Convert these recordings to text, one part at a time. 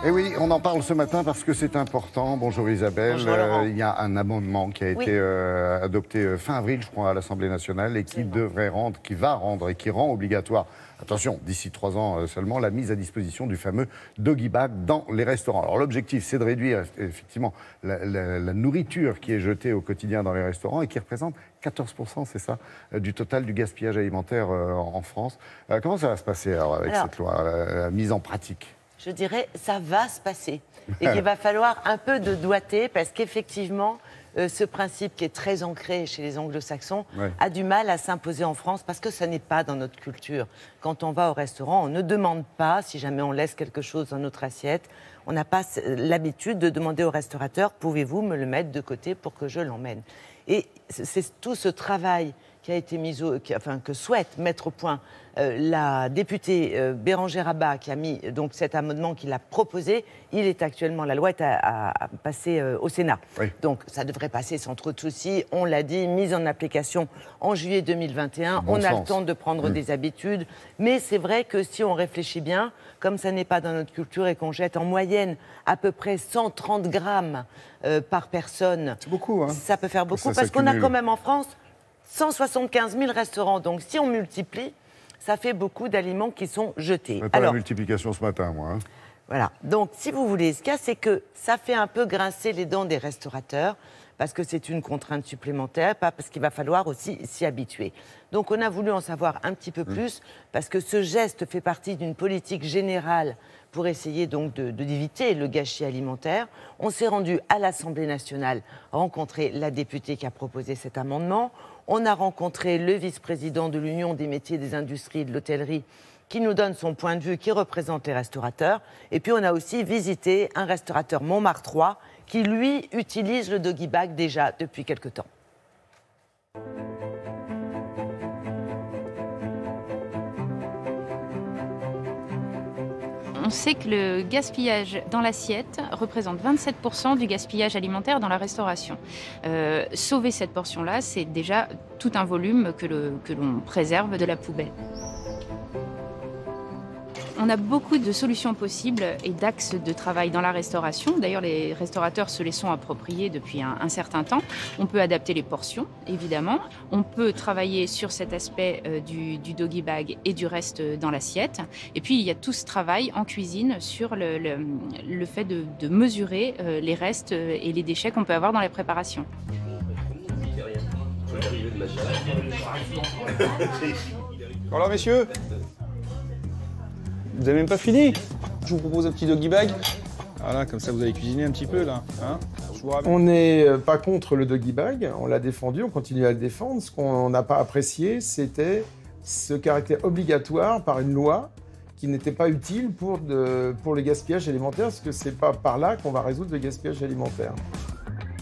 Et oui, on en parle ce matin parce que c'est important. Bonjour Isabelle. Bonjour Laurent. Il y a un amendement qui a été adopté fin avril, je crois, à l'Assemblée nationale et qui rend obligatoire, attention, d'ici 3 ans seulement, la mise à disposition du fameux doggy bag dans les restaurants. Alors l'objectif, c'est de réduire effectivement la nourriture qui est jetée au quotidien dans les restaurants et qui représente 14%, c'est ça, du total du gaspillage alimentaire en France. Comment ça va se passer alors, avec cette loi, la mise en pratique ? Je dirais, ça va se passer. Et qu'il va falloir un peu de doigté, parce qu'effectivement, ce principe qui est très ancré chez les anglo-saxons a du mal à s'imposer en France, parce que ça n'est pas dans notre culture. Quand on va au restaurant, on ne demande pas, si jamais on laisse quelque chose dans notre assiette, on n'a pas l'habitude de demander au restaurateur, pouvez-vous me le mettre de côté pour que je l'emmène ? Et c'est tout ce travail qui a été que souhaite mettre au point la députée Bérangère Abba, qui a mis donc cet amendement, qui l'a proposé. Il est actuellement, la loi est à passer au Sénat. Oui. Donc ça devrait passer sans trop de soucis. On l'a dit, mise en application en juillet 2021. Bon on a le temps de prendre des habitudes. Mais c'est vrai que si on réfléchit bien, comme ça n'est pas dans notre culture et qu'on jette en moyenne à peu près 130 grammes par personne, c'est beaucoup, hein. Ça peut faire beaucoup, parce qu'on a quand même en France 175 000 restaurants. Donc, si on multiplie, ça fait beaucoup d'aliments qui sont jetés. Je n'ai pas la multiplication ce matin, moi. Hein. Voilà. Donc, si vous voulez, ce qu'il y a, c'est que ça fait un peu grincer les dents des restaurateurs, parce que c'est une contrainte supplémentaire, parce qu'il va falloir aussi s'y habituer. Donc, on a voulu en savoir un petit peu plus, parce que ce geste fait partie d'une politique générale pour essayer donc d'éviter le gâchis alimentaire. On s'est rendu à l'Assemblée nationale rencontrer la députée qui a proposé cet amendement. On a rencontré le vice-président de l'Union des métiers, des industries et de l'hôtellerie, qui nous donne son point de vue, qui représente les restaurateurs. Et puis on a aussi visité un restaurateur Montmartrois qui, lui, utilise le doggy bag déjà depuis quelque temps. On sait que le gaspillage dans l'assiette représente 27% du gaspillage alimentaire dans la restauration. Sauver cette portion-là, c'est déjà tout un volume que l'on préserve de la poubelle. On a beaucoup de solutions possibles et d'axes de travail dans la restauration. D'ailleurs, les restaurateurs se les sont appropriés depuis un certain temps. On peut adapter les portions, évidemment. On peut travailler sur cet aspect du doggy bag et du reste dans l'assiette. Et puis, il y a tout ce travail en cuisine sur le fait de mesurer les restes et les déchets qu'on peut avoir dans les préparations. Alors, messieurs, vous n'avez même pas fini. Je vous propose un petit doggy bag. Voilà, comme ça vous allez cuisiner un petit peu là. Hein, on n'est pas contre le doggy bag, on l'a défendu, on continue à le défendre. Ce qu'on n'a pas apprécié, c'était ce caractère obligatoire par une loi qui n'était pas utile pour le gaspillage alimentaire, parce que c'est pas par là qu'on va résoudre le gaspillage alimentaire.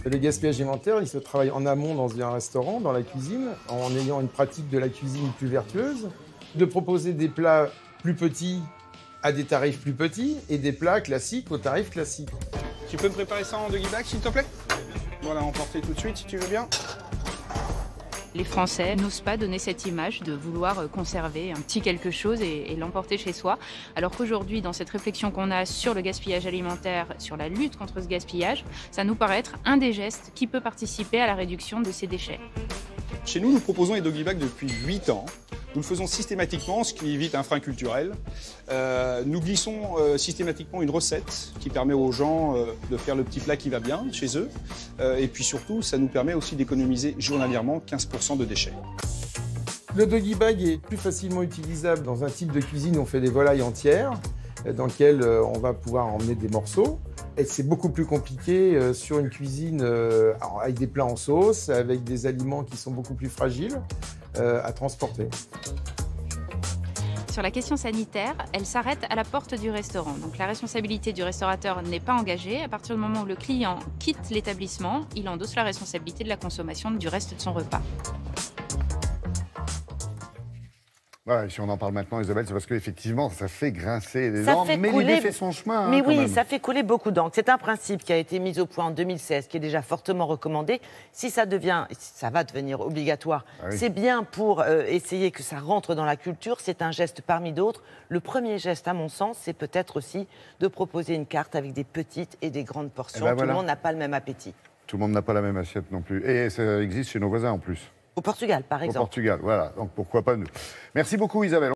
Le gaspillage alimentaire, il se travaille en amont dans un restaurant, dans la cuisine, en ayant une pratique de la cuisine plus vertueuse, de proposer des plats plus petits à des tarifs plus petits et des plats classiques aux tarifs classiques. Tu peux me préparer ça en doggy bag, s'il te plaît? Voilà, emporter tout de suite, si tu veux bien. Les Français n'osent pas donner cette image de vouloir conserver un petit quelque chose et l'emporter chez soi. Alors qu'aujourd'hui, dans cette réflexion qu'on a sur le gaspillage alimentaire, sur la lutte contre ce gaspillage, ça nous paraît être un des gestes qui peut participer à la réduction de ces déchets. Chez nous, nous proposons les doggy bags depuis 8 ans. Nous le faisons systématiquement, ce qui évite un frein culturel. Nous glissons systématiquement une recette qui permet aux gens de faire le petit plat qui va bien chez eux. Et puis surtout, ça nous permet aussi d'économiser journalièrement 15% de déchets. Le doggy bag est plus facilement utilisable dans un type de cuisine où on fait des volailles entières, dans lequel on va pouvoir emmener des morceaux. Et c'est beaucoup plus compliqué sur une cuisine avec des plats en sauce, avec des aliments qui sont beaucoup plus fragiles à transporter. Sur la question sanitaire, elle s'arrête à la porte du restaurant. Donc la responsabilité du restaurateur n'est pas engagée. À partir du moment où le client quitte l'établissement, il endosse la responsabilité de la consommation du reste de son repas. Ouais, si on en parle maintenant, Isabelle, c'est parce qu'effectivement, ça fait grincer les dents, mais l'idée fait son chemin. Mais hein, oui, quand même. ça fait couler beaucoup d'encre. C'est un principe qui a été mis au point en 2016, qui est déjà fortement recommandé. Si ça va devenir obligatoire, c'est bien pour essayer que ça rentre dans la culture. C'est un geste parmi d'autres. Le premier geste, à mon sens, c'est peut-être aussi de proposer une carte avec des petites et des grandes portions. Tout le monde n'a pas le même appétit. Tout le monde n'a pas la même assiette non plus. Et ça existe chez nos voisins en plus. Au Portugal, par exemple. Au Portugal, voilà. Donc pourquoi pas nous. Merci beaucoup, Isabelle.